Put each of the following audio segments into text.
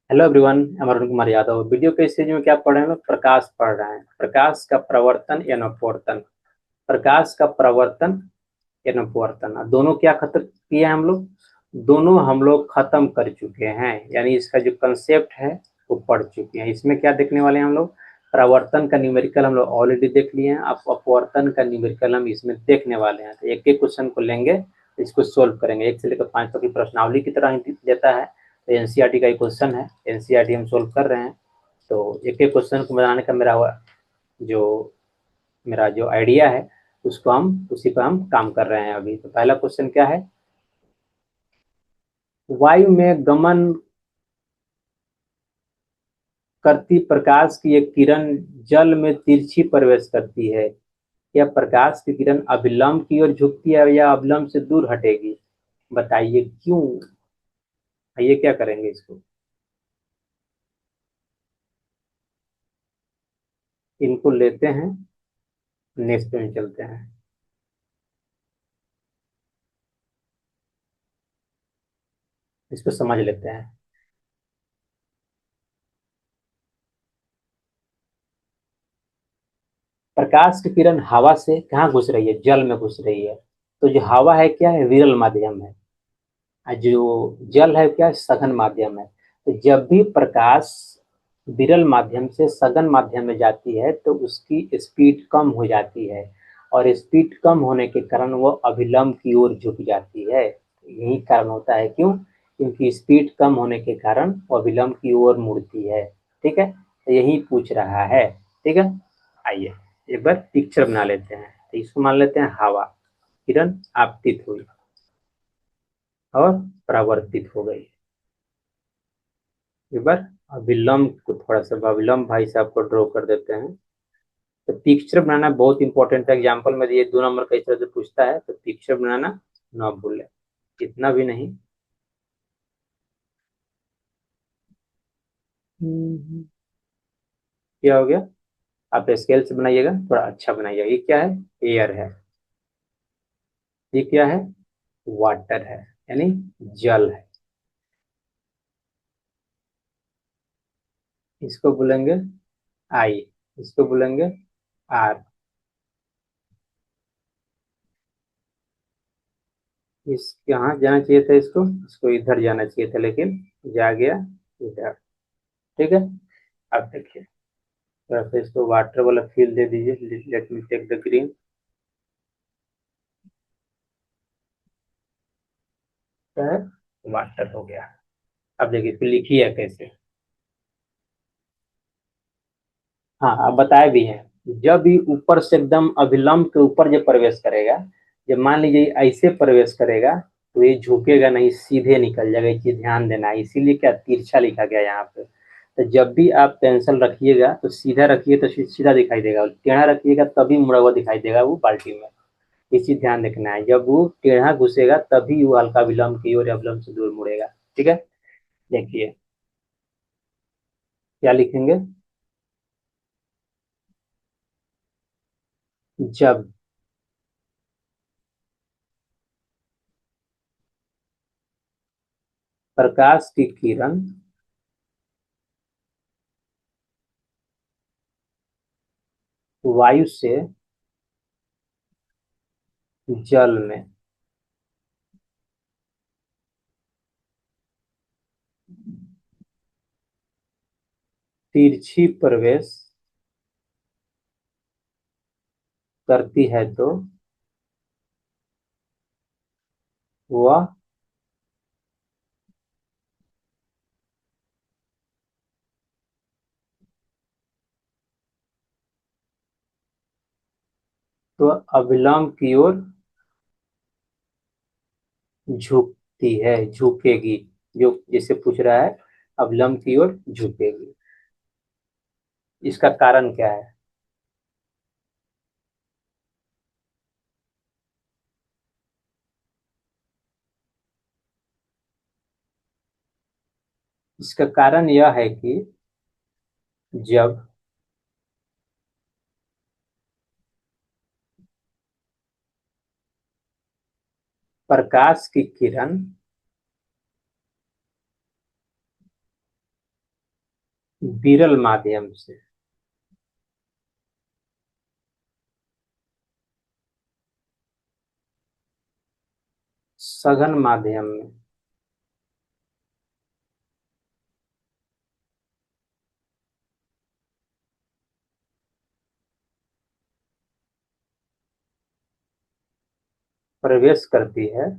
Hello everyone, मैं Arun Kumar Yadav. Video के stage में क्या पढ़ रहे हैं? हम लोग प्रकाश पढ़ रहे हैं। प्रकाश का प्रवर्तन या अपवर्तन। प्रकाश का प्रवर्तन या अपवर्तन, दोनों क्या खत्म किया है हम लोग? दोनों हम लोग खत्म कर चुके हैं, यानी इसका जो कंसेप्ट है वो पढ़ चुके हैं। इसमें क्या देखने वाले हैं हम लोग? प्रवर्तन का न्यूमेरिकल हम लोग ऑलरेडी देख लिए हैं। अब अपवर्तन का न्यूमेरिकल हम इसमें देखने वाले हैं। तो एक एक क्वेश्चन को लेंगे, इसको सोल्व करेंगे। 1 से लेकर 5 तक की प्रश्नावली की तरह ही देता है। तो एनसीईआरटी का एक क्वेश्चन है, एनसीईआरटी हम सोल्व कर रहे हैं। तो एक एक क्वेश्चन को बनाने का जो मेरा जो आइडिया है, उसको हम उसी पर हम काम कर रहे हैं अभी। तो पहला क्वेश्चन क्या है? वायु में गमन करती प्रकाश की एक किरण जल में तिरछी प्रवेश करती है। यह प्रकाश की किरण अभिलंब की ओर झुकती है या अभिलंब से दूर हटेगी? बताइए क्यों। ये क्या करेंगे इसको? इनको लेते हैं, नेक्स्ट में चलते हैं। इसको समझ लेते हैं। प्रकाश की किरण हवा से कहाँ घुस रही है? जल में घुस रही है। तो जो हवा है क्या है? विरल माध्यम है। और जो जल है क्या है? सघन माध्यम है। तो जब भी प्रकाश विरल माध्यम से सघन माध्यम में जाती है तो उसकी स्पीड कम हो जाती है, और स्पीड कम होने के कारण वो अभिलंब की ओर झुक जाती है। यही कारण होता है। क्यों? क्योंकि स्पीड कम होने के कारण वो अभिलंब की ओर मुड़ती है। ठीक है, तो यही पूछ रहा है। ठीक है, आइए एक बार पिक्चर बना लेते हैं। तो इसको मान लेते हैं हवा। किरण आपतित हुई और परावर्तित हो गई। एक बार अविलंब को थोड़ा सा अविलंब भाई साहब को ड्रॉ कर देते हैं। तो पिक्चर बनाना बहुत इंपॉर्टेंट है। एग्जाम्पल में ये 2 नंबर का इस तरह से पूछता है, तो पिक्चर बनाना ना भूलें। इतना भी नहीं। क्या हो गया? आप स्केल से बनाइएगा, थोड़ा अच्छा बनाइएगा। ये क्या है? एयर है। ये क्या है? वाटर है, यानी जल है। इसको बोलेंगे आई, इसको बोलेंगे आर। इस यहाँ जाना चाहिए था, इसको इसको इधर जाना चाहिए था, लेकिन जा गया इधर। ठीक है, अब देखिए, थोड़ा सा इसको वाटर वाला फील दे दीजिए। Let me take the green. Water हो गया। अब देखिए इसको लिखिए कैसे। हाँ, अब बताए भी हैं। जब भी ऊपर से एकदम अभिलंब के ऊपर जब प्रवेश करेगा, जब मान लीजिए ऐसे प्रवेश करेगा, तो ये झुकेगा नहीं, सीधे निकल जाएगा। ये चीज ध्यान देना है, इसीलिए क्या तिरछा लिखा गया यहाँ पे। तो जब भी आप पेंसिल रखिएगा तो सीधा रखिए तो सीधा दिखाई देगा, और टेढ़ा रखिएगा तभी मुड़ा हुआ दिखाई देगा वो बाल्टी में। ये चीज ध्यान रखना है। जब वो टेढ़ा घुसेगा तभी वो हल्का विलंब की ओर या विलंब से दूर मुड़ेगा। ठीक है, देखिए क्या लिखेंगे। जब प्रकाश की किरण वायु से जल में तिरछी प्रवेश करती है तो वह तो अविलंब की ओर झुकती है, झुकेगी। जो जिसे पूछ रहा है, अविलंब की ओर झुकेगी। इसका कारण क्या है? इसका कारण यह है कि जब प्रकाश की किरण विरल माध्यम से, सघन माध्यम में प्रवेश करती है,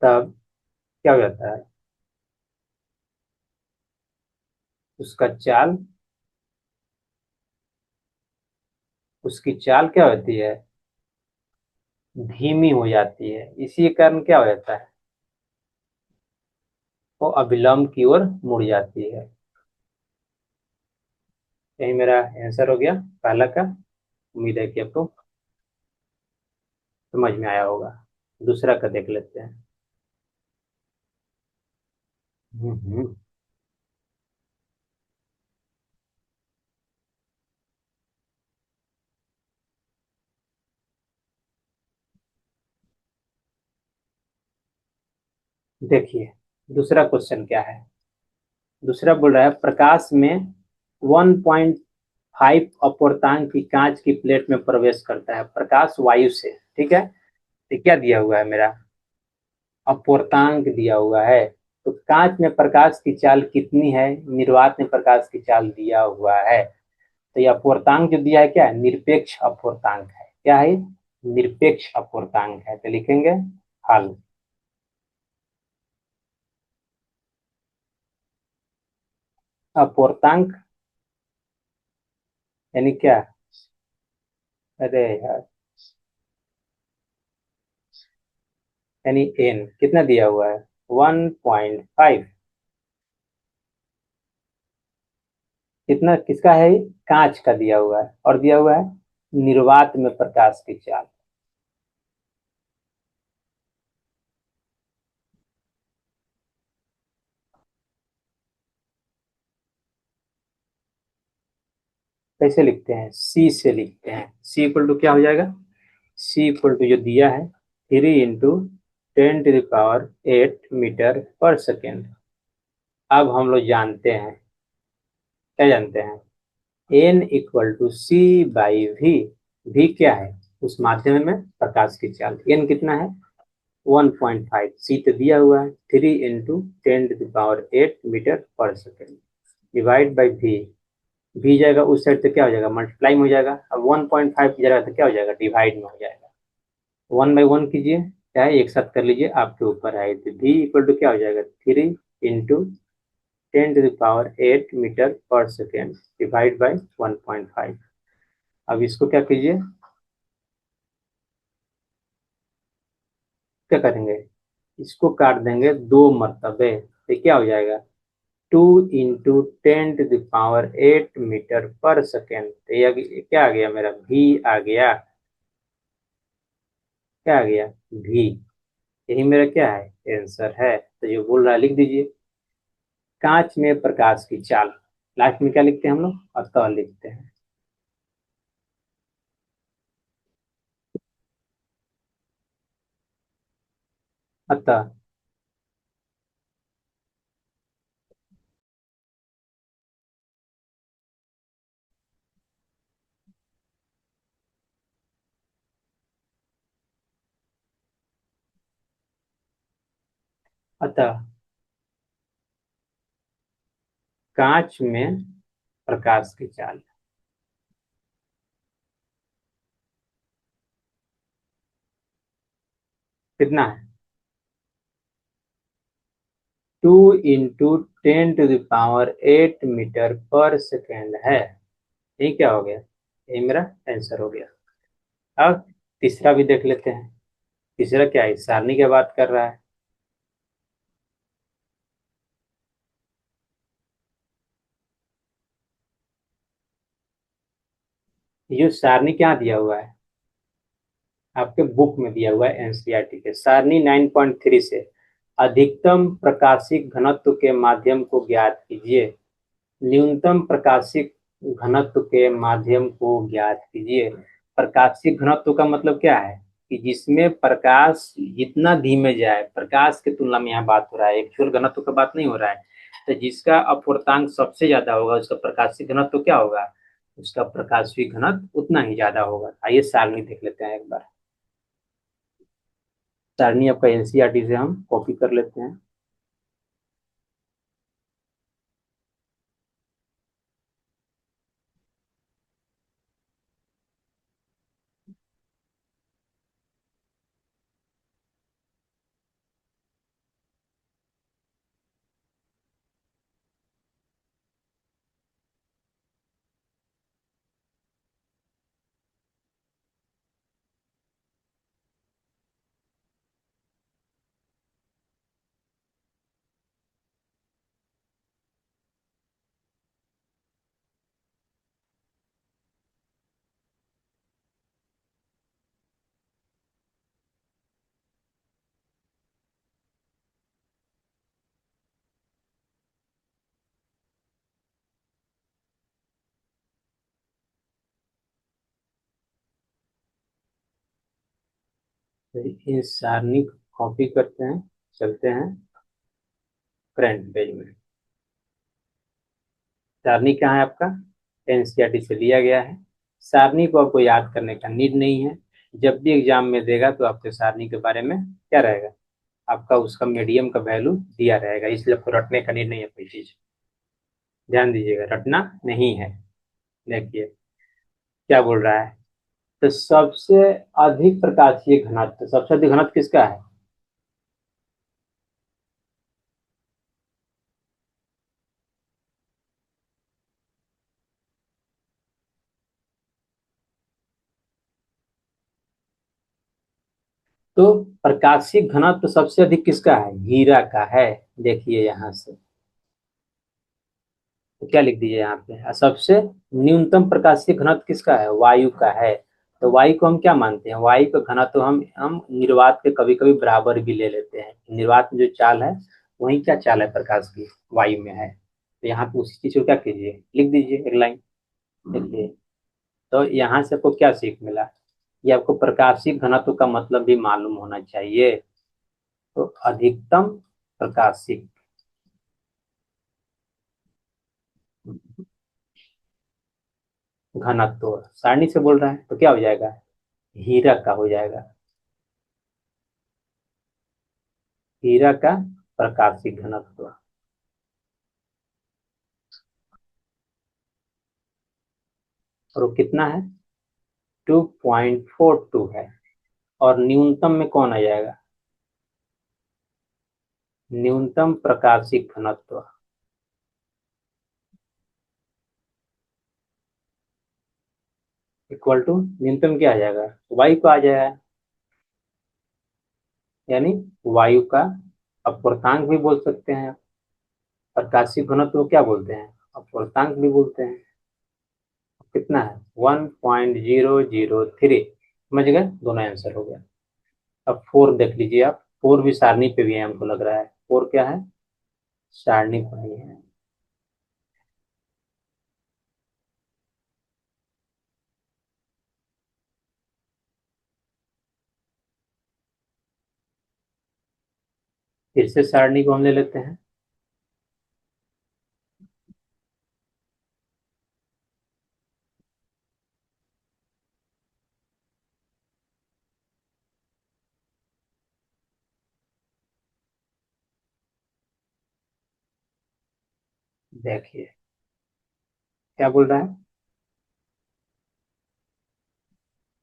तब क्या हो जाता है? उसका चाल, उसकी चाल क्या होती है? धीमी हो जाती है। इसी के कारण क्या हो जाता है? वो अविलंब की ओर मुड़ जाती है। यही मेरा आंसर हो गया पहला का। उम्मीद है कि आपको समझ में आया होगा। दूसरा का देख लेते हैं। हम्म। देखिए, दूसरा क्वेश्चन क्या है। दूसरा बोल रहा है प्रकाश में 1.5 अपूर्णांक की कांच की प्लेट में प्रवेश करता है प्रकाश वायु से। ठीक है, तो क्या दिया हुआ है मेरा? अपूर्णांक दिया हुआ है। तो कांच में प्रकाश की चाल कितनी है, निर्वात में प्रकाश की चाल दिया हुआ है। तो ये अपूर्णांक जो दिया है क्या है? निरपेक्ष अपूर्णांक है। क्या है? निरपेक्ष अपूर्णांक है। तो लिखेंगे हल। अपूर्णांक यानी क्या? अरे यार, यानी एन कितना दिया हुआ है? 1.5। कितना किसका है? कांच का दिया हुआ है, और दिया हुआ है निर्वात में प्रकाश की चाल। कैसे लिखते हैं? सी से लिखते हैं। सी इक्वल टू क्या हो जाएगा? सी इक्वल टू जो दिया है 3 × 10⁸ मीटर पर सेकेंड। अब हम लोग जानते हैं, क्या जानते हैं? N equal to C by V. V क्या है? उस माध्यम में प्रकाश की चाल। एन कितना है? 1.5। सी तो दिया हुआ है 3 × 10⁸ मीटर पर second divide by V. V जाएगा उस साइड, तो क्या हो जाएगा? मल्टीप्लाई में हो जाएगा। अब 1.5 की जगह तो क्या हो जाएगा? डिवाइड में हो जाएगा। 1/1 कीजिए, चाहे एक साथ कर लीजिए, आपके ऊपर है। तो वी इक्वल टू क्या हो जाएगा? 3 × 10⁸ मीटर पर सेकेंड डिवाइड बाई 1.5। अब इसको क्या कीजिए, क्या करेंगे? इसको काट देंगे 2 मरतबे, तो क्या हो जाएगा? 2 × 10⁸ मीटर पर सेकेंड। तो ये क्या आ गया मेरा? भी आ गया। क्या आ गया? भी। यही मेरा क्या है? आंसर है। तो जो बोल रहा है लिख दीजिए। कांच में प्रकाश की चाल, लास्ट में क्या लिखते हैं हम लोग? अतः लिखते हैं। अतः। अतः कांच में प्रकाश की चाल कितना है? 2 × 10⁸मीटर पर सेकेंड है। ये क्या हो गया? ये मेरा आंसर हो गया। अब तीसरा भी देख लेते हैं। तीसरा क्या है? सारणी की बात कर रहा है। ये सारणी क्या दिया हुआ है? आपके बुक में दिया हुआ है एनसीईआरटी के। सारणी 9.3 से अधिकतम प्रकाशिक घनत्व के माध्यम को ज्ञात कीजिए, न्यूनतम प्रकाशिक घनत्व के माध्यम को ज्ञात कीजिए। प्रकाशिक घनत्व का मतलब क्या है? कि जिसमें प्रकाश जितना धीमे जाए, प्रकाश की तुलना में यहाँ बात हो रहा है, एक्चुअल घनत्व का बात नहीं हो रहा है। तो जिसका अपवर्तांक सबसे ज्यादा होगा उसका प्रकाशीय घनत्व तो क्या होगा, उसका प्रकाशीय घनत्व उतना ही ज्यादा होगा। आइए सारणी देख लेते हैं एक बार। सारणी आपका एनसीईआरटी से हम कॉपी कर लेते हैं। तो इस सारणी को कॉपी करते हैं, चलते हैं करंट पेज में। सारणी कहाँ है आपका, एनसीईआरटी से लिया गया है। सारणी को आपको याद करने का नीड नहीं है। जब भी एग्जाम में देगा तो आपके सारणी के बारे में क्या रहेगा, आपका उसका मीडियम का वैल्यू दिया रहेगा, इसलिए आपको रटने का नीड नहीं है कोई चीज। ध्यान दीजिएगा, रटना नहीं है। देखिए क्या बोल रहा है। तो सबसे अधिक प्रकाशीय घनत्व, सबसे अधिक घनत्व किसका है, तो प्रकाशीय घनत्व सबसे अधिक किसका है, हीरा का है। देखिए यहाँ से तो क्या लिख दीजिए यहाँ पे, सबसे न्यूनतम प्रकाशीय घनत्व किसका है, वायु का है। तो वायु को हम क्या मानते हैं, वायु का घनत्व हम निर्वात के कभी कभी बराबर भी ले लेते हैं। निर्वात में जो चाल है वही क्या चाल है प्रकाश की, वायु में है। तो यहाँ पे उसी चीज को क्या कीजिए, लिख दीजिए एक लाइन। देखिए तो यहाँ से आपको क्या सीख मिला, ये आपको प्रकाशीय घनत्व का मतलब भी मालूम होना चाहिए। तो अधिकतम प्रकाशिक घनत्व सारणी से बोल रहा है तो क्या हो जाएगा, हीरा का हो जाएगा। हीरा का प्रकाशिक घनत्व, और वो कितना है, 2.42 है। और न्यूनतम में कौन आ जाएगा, न्यूनतम प्रकाशिक घनत्व इक्वल टू न्यूनतम क्या आ जाएगा, वायु का आ जाएगा। यानी वायु का अपवर्तांक भी बोल सकते हैं, प्रकाशिक घनत्व को क्या बोलते हैं, अपवर्तांक भी बोलते हैं। कितना है, 1.003। समझ गए, दोनों आंसर हो गया। अब फोर देख लीजिए आप, फोर भी सारणी पे भी है हमको लग रहा है, फोर क्या है, सारणी पर ही है। फिर से सारणी को हम ले लेते हैं। देखिए क्या बोल रहा है,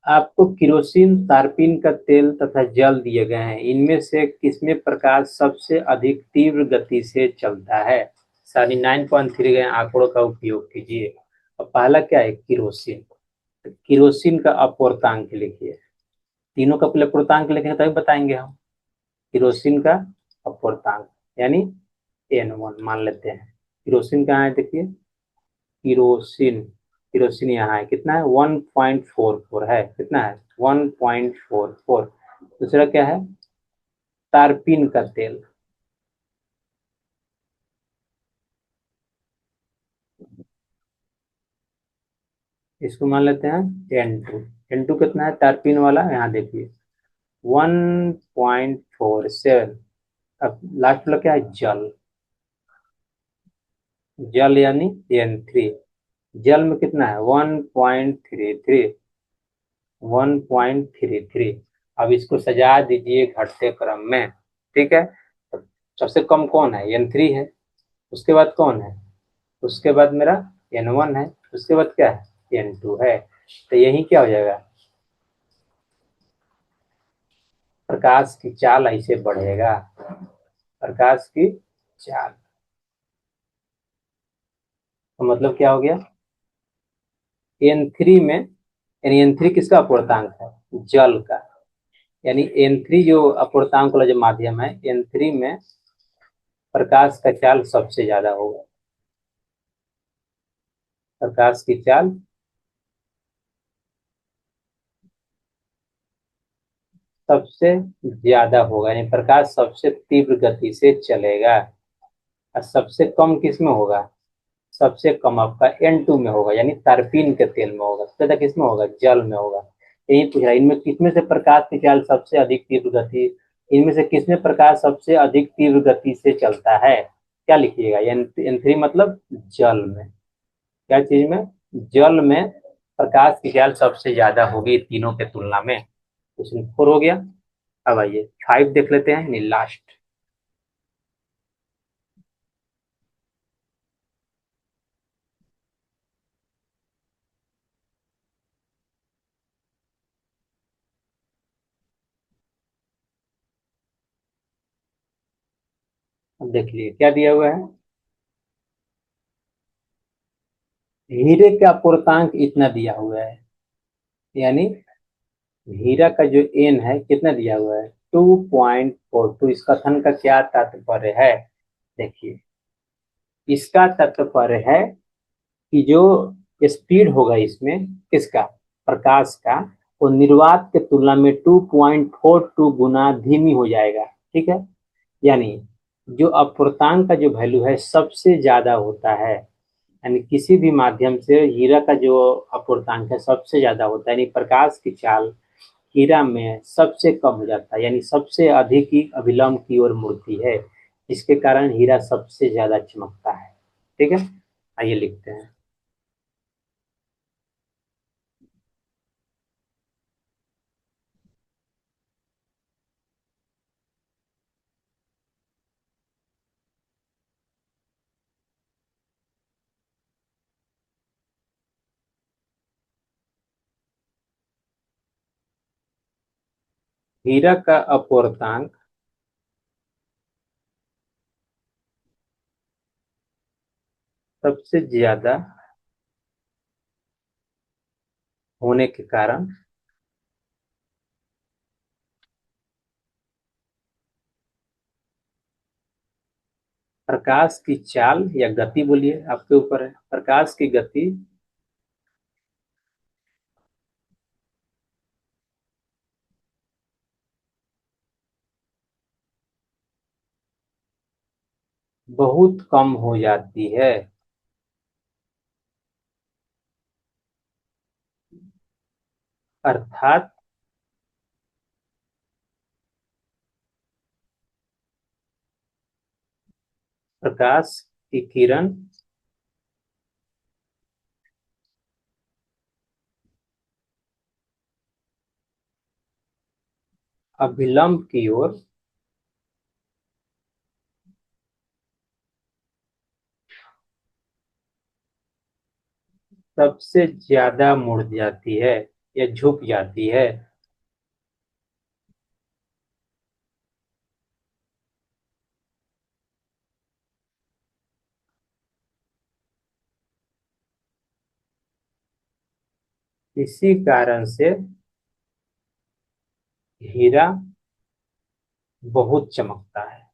आपको किरोसिन, तारपीन का तेल तथा जल दिए गए हैं, इनमें से किसमें प्रकाश सबसे अधिक तीव्र गति से चलता है। सारी 9.3 गए आंकड़ों का उपयोग कीजिए। और पहला क्या है, किरोसिन। तो किरोसिन का अपवर्तांक लिखिए, तीनों का पहले पूर्णांक लिखेंगे तभी बताएंगे हम। किरोसिन का अपवर्तांक यानी N1 मान लेते हैं। किरोसिन कहाँ है, देखिए किरोसिन, किरोसिन यहाँ है, कितना है 1.44 है, कितना है 1.44। दूसरा क्या है, तारपीन का तेल, इसको मान लेते हैं N2। N2 कितना है तारपीन वाला, यहाँ देखिए 1.47। अब लास्ट वाला क्या है, जल। जल यानी N3। जल में कितना है 1.33, 1.33। अब इसको सजा दीजिए घटते क्रम में, ठीक है। तो सबसे कम कौन है, N3 है। उसके बाद कौन है, उसके बाद मेरा N1 है। उसके बाद क्या है, N2 है। तो यही क्या हो जाएगा, प्रकाश की चाल ऐसे बढ़ेगा, प्रकाश की चाल। तो मतलब क्या हो गया, N3 में, यानी N3 किसका अपूर्णांक है, जल का। यानी N3 जो अपूर्णांक वाला जो माध्यम है, N3 में प्रकाश का चाल सबसे ज्यादा होगा, प्रकाश की चाल सबसे ज्यादा होगा, यानी प्रकाश सबसे तीव्र गति से चलेगा। और सबसे कम किस में होगा, सबसे कम आपका N2 में होगा, यानी तारपीन के तेल में होगा। सबसे ज्यादा किस में होगा, जल में होगा। यही पूछ रहा है, इनमें किसमें से प्रकाश की चाल सबसे अधिक तीव्र गति, इनमें से किसमें प्रकाश सबसे अधिक तीव्र गति से चलता है। क्या लिखिएगा, N3 मतलब जल में। क्या चीज में, जल में प्रकाश की चाल सबसे ज्यादा होगी तीनों के तुलना में। क्वेश्चन 4 हो गया। अब आइए 5 देख लेते हैं, यानी लास्ट। अब देख लीजिए क्या दिया हुआ है, हीरे का पूर्णांक इतना दिया हुआ है, यानी हीरा का जो एन है कितना दिया हुआ है 2.42। इस कथन का क्या तात्पर्य है, देखिए इसका तात्पर्य है कि जो स्पीड होगा इसमें किसका, प्रकाश का, वो निर्वात के तुलना में 2.42 गुना धीमी हो जाएगा, ठीक है। यानी जो अपूर्णांक का जो वैल्यू है सबसे ज्यादा होता है, यानी किसी भी माध्यम से हीरा का जो अपूर्णांक है सबसे ज्यादा होता है, यानी प्रकाश की चाल हीरा में सबसे कम हो जाता है, यानी सबसे अधिक ही अभिलंब की ओर मुड़ती है, जिसके कारण हीरा सबसे ज्यादा चमकता है, ठीक है। आइए लिखते हैं, हीरा का अपूर्णांक सबसे ज्यादा होने के कारण प्रकाश की चाल या गति, बोलिए आपके ऊपर है, प्रकाश की गति बहुत कम हो जाती है। अर्थात प्रकाश की किरण अभिलंब की ओर सबसे ज्यादा मुड़ जाती है या झुक जाती है। इसी कारण से हीरा बहुत चमकता है।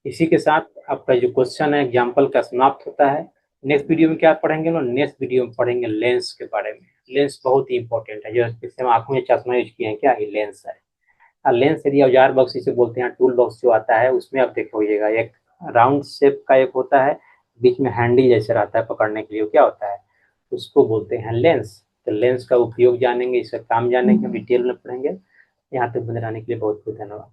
इसी के साथ आपका जो क्वेश्चन है एग्जाम्पल का समाप्त होता है। नेक्स्ट वीडियो में क्या पढ़ेंगे ना, नेक्स्ट वीडियो में पढ़ेंगे लेंस के बारे में। लेंस बहुत ही इंपॉर्टेंट है, जो जिससे हम आंखों में चश्मा यूज किए हैं, क्या ये लेंस है। लेंस यदि औजार बॉक्स इसे बोलते हैं, टूल बॉक्स जो आता है उसमें आप देखोइएगा एक राउंड शेप का एक होता है, बीच में हैंडल जैसे रहता है पकड़ने के लिए, वो क्या होता है, उसको बोलते हैं लेंस। तो लेंस का उपयोग जानेंगे, इसका काम जानेंगे, डिटेल में पढ़ेंगे। यहाँ तक बने रहने के लिए बहुत बहुत धन्यवाद।